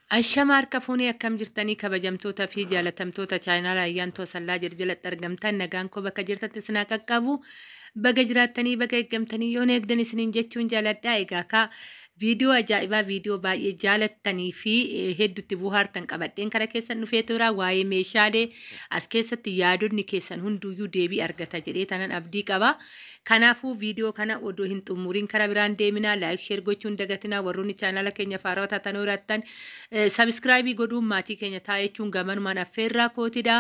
Ashamaar kafuunii akkam jirtanii kabajamtoota fi jaalatamtoota chaayinaala ayyaantoo sallaa jalatti argamtan nagaan koo bakka jirtatti isin haa qaqqabu. Baga jiraattanii baga eeggamtanii yoon eegdan isiniin jechuun jaaladhaa. Egaa ka viidiyoo ajaa'ibaa viidiyoo baay'ee jaalattanii fi hedduutti buhaartan qabadheen kara keessan dhufee tura. Waa'ee meeshaalee as keessatti yaadonni keessan hunduyyuu deebii argata jedhee tanan abdii qaba. Kanaafuu viidiyoo kana odoo hin xumuriin kara biraan deeminaa laayik sheer gochuun dagatinaa warroonni chaanaala keenya faaraa taatan horattan sabiskiraayibii godhuun maatii keenya taa'ee jechuun gamanumaan affeerraa kootidha.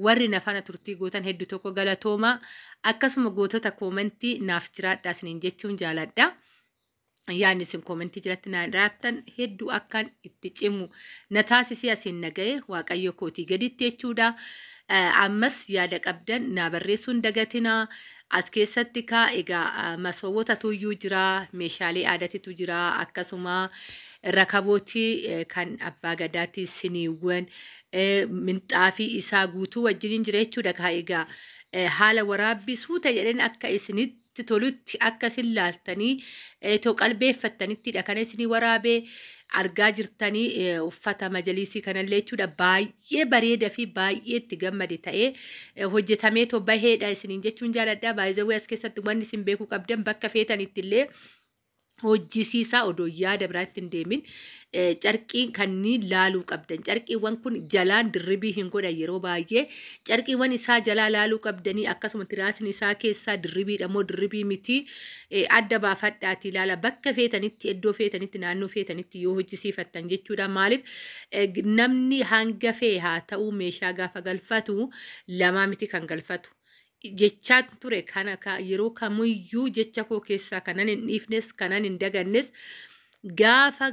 Warri nafana turtii gootan hedduu tokko galatooma. Akkasuma gootota koomentii naaf jiraadhaa isiniin jechuun jaaladha. Yaadni isin koomentii jalatti na laattan hedduu akkan itti cimu na taasisee asiin naga'e waaqayyo kootii gaditti jechuudha. Ammas yaada qabdan na barreessuun dagatinaa. As keessatti egaa masoowwota tuyyuu jira, meeshaalee aadaatitu jira, akkasuma rakabootii kan abbaa gadaati, siniiwwan, minxaafii isaa guutuu wajjin jira jechuudha. Egaa haala waraabbisu ta'een akka isinitti tolutti akka isin laaltanii qalbeeffattanittidha kan isinii waraabee argaa jirtanii uffata majalisii kanallee jechuudha. Baay'ee bareeda fi baay'ee itti gammade ta'ee hojjetamee baheedha isiniin jechuun jaaladha. Baay'ee as keessatti wanni isin beekuu qabdan bakka feetanitti illee hojjisiisaa odoo yaada biraatti hin deemin carqiin kanneen laaluu qabdan. Carqiiwwan kun jalaan dirribii hin godhan yeroo baay'ee. Carqiiwwan isaa jalaa laaluu qabdanii akkasuma tiraasni isaa keessaa dirribiidha moo dirribii miti adda baafadhaati ilaala. Bakka feetanitti iddoo feetanitti naannoo feetanitti yoo hojjisiifattan jechuudha. Maaliif namni hanga fee haa ta'uu meeshaa gaafa galfatu lamaa miti kan galfatu. Jechaa ture kana yeroo kamiyyuu jecha koo keessaa kanan hin dhiifnes kanan hin dagannes gaafa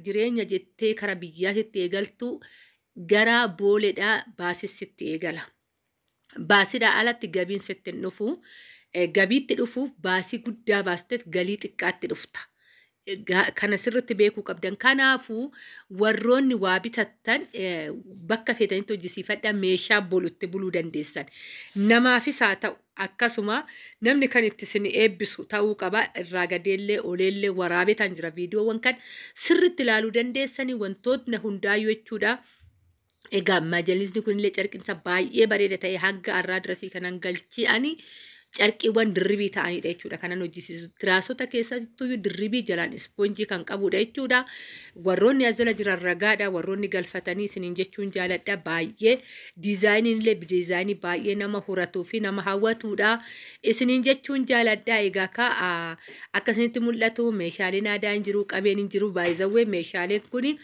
jireenya jettee kara biyyaatitti eegaltu gara booledhaa baasisitti eegala. Baasidhaa alatti gabiin sitti hin dhufu. Gabiitti dhufuuf baasii guddaa baasteet galii xiqqaatti dhufta. Kana sirriitti beekuu qabdan. Kanaafuu warroonni waa bitattan bakka feetanitti hojjisiifadha meeshaa bolutti buluu dandeessan. Namaafis haa ta'u akkasuma namni kan itti isin eebbisu ta'uu qaba. Irraa gadeellee oleellee waraabetan jira viidiyoowwan kan sirriitti ilaaluu dandeessanii wantootni hundaayyuu jechuudha. Egaa majalisni kunillee carqiinsa baay'ee bareeda ta'e hanga har'aa dirasii kanan galchi'anii carqiiwwan dirribii ta'anidha jechuudha. Kanan hojjisiisu tiraasota keessattuu dirribii jalaan ispoonjii kan qabudha jechuudha. Warroonni as jala jiran ragaadha. Warroonni galfatanii isiniin jechuun jaaladha. Baay'ee diizaayiniin illee diizaayinii baay'ee nama horatuu fi nama hawwatudha. Isiniin jechuun jaaladha. Egaa akkasinitti mul'atu meeshaaleen aadaa hin jiru, qabeen hin jiru. Baay'izawwee meeshaaleen kun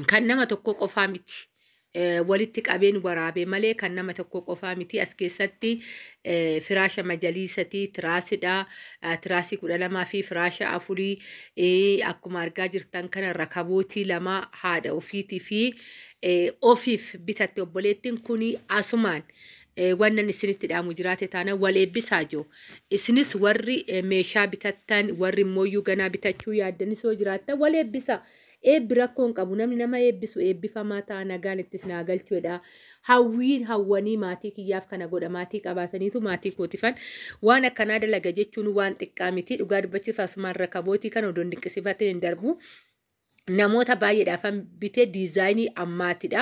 kan nama tokko qofaa miti. Walitti qabeen waraabee malee kan nama tokko qofaa miti. As keessatti firaasha majaliisatii tiraasidha. Tiraasii 12 fi firaasha 4 akkuma argaa jirtan kana rakabootii 2 haadha ofiitii fi ofiif bitatte obboleettiin kun asumaan wannan isinitti dhaamu jiraate taana wal eebbisaa jiru. Isinis warri meeshaa bitattan warri immoo ganaa bitachuu yaaddanis yoo jiraattan wal eebbisaa. Eebbi rakkoon qabu namni nama eebbisu eebbifamaa ta'a nagaan ittis naa galchuudha. Hawwanii maatii kiyyaaf kana godha maatii qabaataniitu maatii kootifan waan akkanaa dalaga jechuun waan xiqqaa miti. Dhugaa dubbachuuf asumaan rakabootii kan odoon dinqisiifatin hin darbu. Namoota baay'eedhaafan bitee diizaayinii ammaatidha.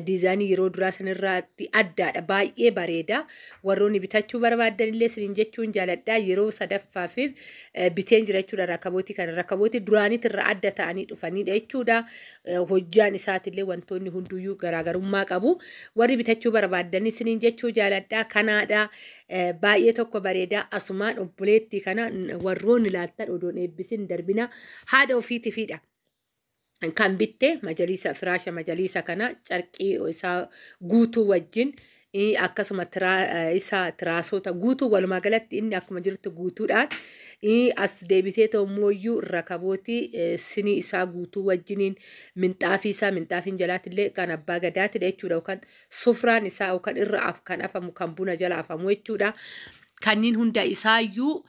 Diizaayinii yeroo duraa sanirraatti addaadha. Baay'ee bareeda. Warroonni bitachuu barbaadan illee isiniin jechuun jaaladha. Yeroo sadaffaafif biteen jira jechuudha rakabootii kana. Rakabootii duraaniitirra adda ta'anii dhufanidha jechuudha. Hojjaan isaatillee wantoonni hunduyyuu garaagarummaa qabu. Warri bitachuu barbaadan isiniin jechuu jaaladha. Kanaadha. Baay'ee tokko bareeda. Asumaan obboleettii kana warroonni ilaaltan odoon eebbisin darbina haadha ofiitiifidha. Kan bitte majalisa firaasha majalisa kana carqii isaa guutuu wajjin akkasuma isaa tiraasota guutuu walumaa galatti inni akkuma jirutti guutuudhaan as deebitee ta'ummooyyuu rakabootii sinii isaa guutuu wajjiniin minxaafii isaa minxaafiin jalaatillee kan abbaa gadaatidha jechuudha. Yookaan sufraan isaa yookaan irra kan afamu kan buna jala afamu jechuudha. Kanniin hunda isaayyuu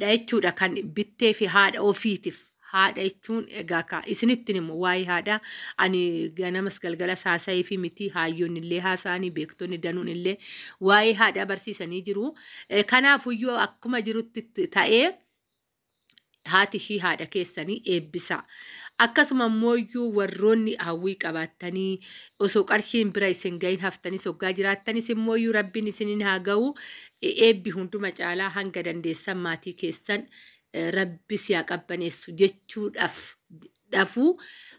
jechuudha kan bittee fi haadha ofiitiif. Haadha jechuun egaa isinitti immoo waa'ee haadha ani ganamas galgala haasa'ee fi miti hayyoonni illee haasa'anii beektonni danuun illee waa'ee haadha barsiisanii jiru. Kanaafuyyuu akkuma jirutti ta'ee haati ishii haadha keessanii eebbisa. Akkasuma immoo warroonni hawwii qabaatanii osoo qarshiin bira isin gahin haftanii soggaa jiraattanis immoo rabbiin isiniin haa ga'u eebbi hunduma caalaa hanga dandeessan maatii keessan rabbi si haa qabbaneessu jechuudhaaf dhafuu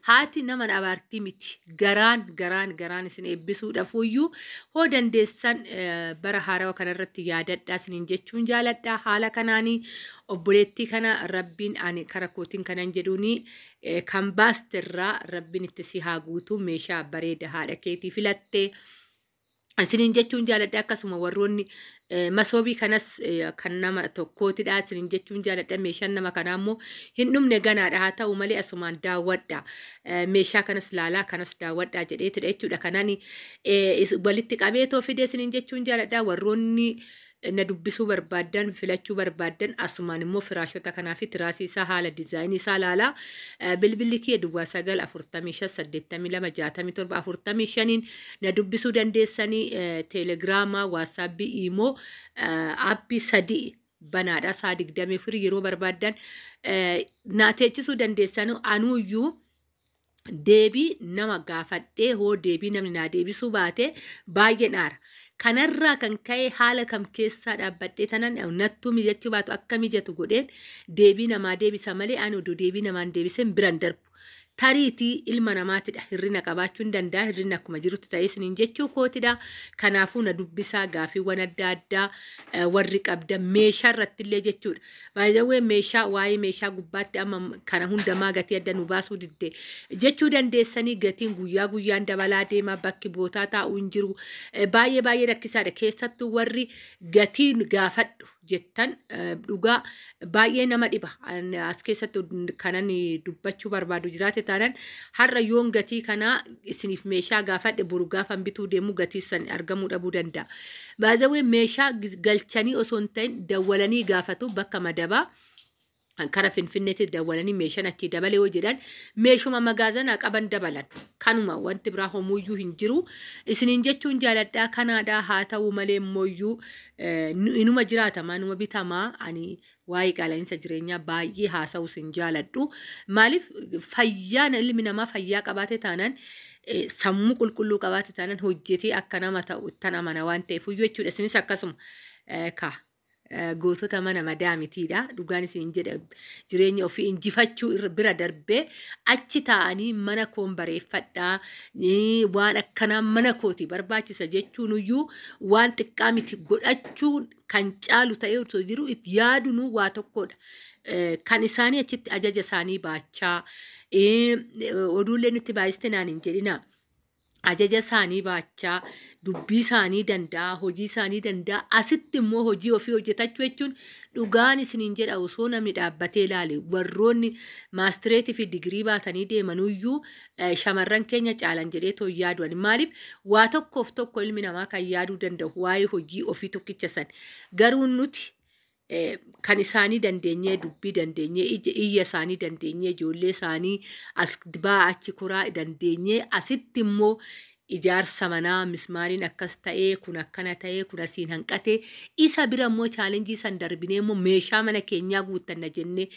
haati nama abaartii miti garaan isin eebbisuudhaafuyyuu hoo dandeessan bara haarawaa kanarratti yaadadhaa isiniin jechuun jaaladhaa. Haala kanaanii obboleettii kana rabbiin ani kara kootiin kanan jedhuuni kan baastirraa rabbiin itti si haa guutu meeshaa bareeda haadha keetii filattee isiniin jechuun jaaladha. Akkasuma warroonni masoobii kanas kan nama tokkootidha isiniin jechuun jaaladha. Meeshaan nama kanaa immoo hin dhumne ganaadha. Haa ta'u malee asumaan daawwadha. Meeshaa kanas laalaa kanas daawwadha jedheetidha jechuudha. Kanaan walitti qabeetoo fide isiniin jechuun jaaladha. Warroonni na dubbisuu barbaadan filachuu barbaadan asumaan immoo firaashota kanaa fi tiraasii isaa haala diizaayinii isaa laalaa. Bilbilli kiyya duwwaa 945826745 na dubbisuu dandeessanii teelegiraamaa waasaapbii imoo aappii 3 banaadha saa 24 yeroo barbaadan na teechisuu dandeessanii anuuyyuu deebii nama gaafadhee hoo deebii namni naa deebisuu baate baay'ee naara. Kanarraa kan ka'e haala kam keessaa dhaabbadhee tanan nattuu mijachuu baatu akka mijatu godheen deebii namaa deebisa malee ani oduu deebii namaan deebiseen biran darbu. Tariitii ilma namaatidha. Hirrina qabaachuu hin danda'a. Hirrina akkuma jirutti ta'ee isiniin jechuu kootidha. Kanaafuu na dubbisaa gaafiiwwan adda addaa warri qabda meeshaa irratti illee jechuudha. Baay'ee meeshaa waa'ee meeshaa gubbaatti amma kana hundamaa gatii adda nu baasuu didde jechuu dandeessanii gatiin guyyaa guyyaan dabalaa deema bakki bootaa taa'uu hin jiru. Baay'ee rakkisaadha. Keessattuu warri gatiin gaafadhu jettan dhugaa baay'ee nama dhiba. As keessatti kanan dubbachuu barbaadu jiraate taanaan har'a yoon gatii kanaa isiniif meeshaa gaafadhe boru gaafan bituu deemu gatii san argamuu dhabuu danda'a. Baay'ee meeshaa galchanii osoo hin ta'in dawwalanii gaafatu bakka madabaa kara finfinneetti dawwalanii meeshaan achi dabale yoo jedhan meeshuma magaazanaa qaban dabalan. Kanuma wanti biraa homuuyyuu hin jiru. Isiniin jechuun jaaladhaa kanaadhaa. Haa ta'u malee immoo inuma jiraatamaa inuma bitamaa ani waa'ee qaala'insa jireenyaa baay'ee haasa'uus hin jaaladhu. Maaliif fayyaan ilmi namaa fayyaa qabaate taanaan sammuu qulqulluu qabaate taanaan hojjetee akka nama ta'u ittan amana waan ta'eef jechuudha. Isinis akkasuma gootota mana madaa mitiidha. Dhugaan isin jedha jireenya ofii injifachuu bira darbee achi taa'anii mana koon bareeffadhaa waan akkanaa mana kooti barbaachisa jechuun iyyuu waan xiqqaa miti godhachuun kan caalu ta'ee osoo jiru yaadunuu waa tokkodha. Kan isaanii achitti ajaja isaanii baachaa oduullee nutti baay'iste naan hin jedhina. Ajaja isaanii baachaa dubbii isaanii danda'a hojii isaanii danda'a asitti immoo hojii ofii hojjetachuu jechuun dhugaan isiniin jedha osoo namni dhaabbatee ilaale warroonni maastireetii fi digirii baatanii deemanuyyuu shamarran keenya caalan jedhee too yaaduun maaliif waa tokkoof tokko ilmi namaa kan yaaduu danda'u waa'ee hojii ofii tokkicha san garuu nuti kan isaanii dandeenyee dubbii dandeenyee iyya isaanii dandeenyee ijoollee isaanii as baa achi kuraa dandeenyee asitti immoo ijaarsa manaa mismaariin akkas ta'ee kun akkana ta'ee kun asiin hanqatee isa bira immoo chaalenjii san darbinee immoo meeshaa mana keenyaa guuttanna jennee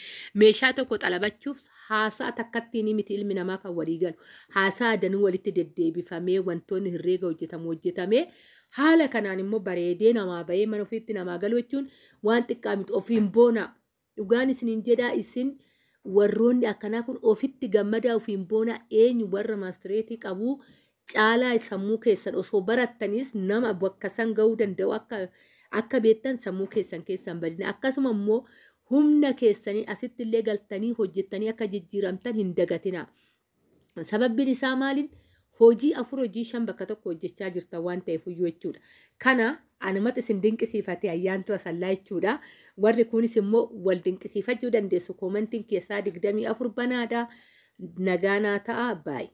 meeshaa tokko xalabachuuf haasaa takkattiin miti ilmi namaa kan walii galu haasaa danuu walitti deddeebifamee wantoonni herreega hojjetamee haala kanaan immoo bareedee namaa bahee mana ofiitti namaa galu jechuun waan xiqqaa miti ofiin boona. Dhugaan isiniin jedhaa isin warroonni akkanaa kun ofitti gammadaa ofiin boona eenyu warra maastireetii qabu caalaa sammuu keessan osoo barattanis nama bakka san ga'uu danda'u akka beektan sammuu keessan badina akkasuma immoo humna keessanii asitti illee galtanii hojjettanii akka jijjiiramtan hin dagatina. Sababbiin isaa maaliin? Hojii 4 hojii 5 bakka tokko hojjechaa jirta waan ta'eef iyyuu jechuudha. Kana anumatti isin dinqisiifate ayyaantu asallaa jechuudha. Warri kunis immoo wal dinqisiifachuu dandeessu. Koomentiin keessaa 24 banaadha. Nagaanaa ta'a baay'ee.